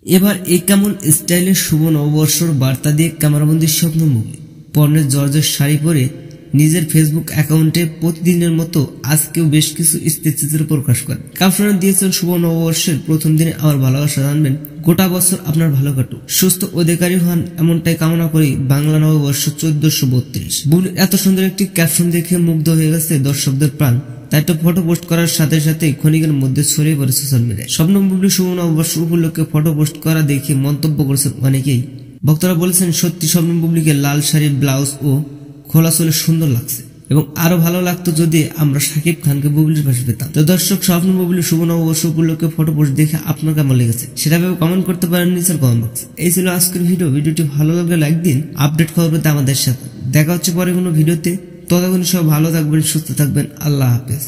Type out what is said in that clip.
এবার এই কেমন স্টাইলের শুভ নববর্ষর বার্তা দিয়ে ক্যামেরাবন্দি স্বপ্ন মুভি পর্নের জর্জের শাড়ি পরে নিজের ফেসবুক অ্যাকাউন্টে প্রতিদিনের মতো আজকেও বেশ কিছু স্থিতিচিত্র প্রকাশ করেন। ক্যাপশনে দিয়েছেন, শুভ নববর্ষের প্রথম দিনে আমার ভালোবাসা জানবেন, গোটা বছর আপনার ভালো কাটুক, সুস্থ অধিকারী হন, এমনটাই কামনা করি। বাংলা নববর্ষ 1432। বুবলির এত সুন্দর একটি ক্যাপশন দেখে মুগ্ধ হয়ে গেছে দর্শকদের প্রাণ। তাই তো ফটো পোস্ট করার সাথে সাথে ক্ষণিকের মধ্যে ছড়িয়ে পড়ে সোশ্যাল মিডিয়ায়। শবনম বুবলি শুভ নববর্ষ উপলক্ষে ফটো পোস্ট করা দেখে মন্তব্য করেছেন অনেকেই। ভক্তরা বলেছেন, সত্যি শবনম বুবলিকে লাল শাড়ি, ব্লাউজ ও খোলা চুলে সুন্দর লাগছে এবং আরো ভালো লাগতো যদি আমরা শাকিব খানকে বুবলির পাশে পেতাম। তো দর্শক, শবনম বুবলি শুভ নববর্ষ উপলক্ষে ফটো পোস্ট দেখে আপনার কেমন লেগেছে সেটা ভেবে কমেন্ট করতে পারেন নিচের কমেন্ট বক্সে। এই ছিল আজকের ভিডিওটি ভালো লাগলে লাইক দিন। আপডেট খবর পেতে আমাদের সাথে দেখা হচ্ছে পরে কোনো ভিডিওতে। ততক্ষণ সব ভালো থাকবেন, সুস্থ থাকবেন। আল্লাহ হাফেজ।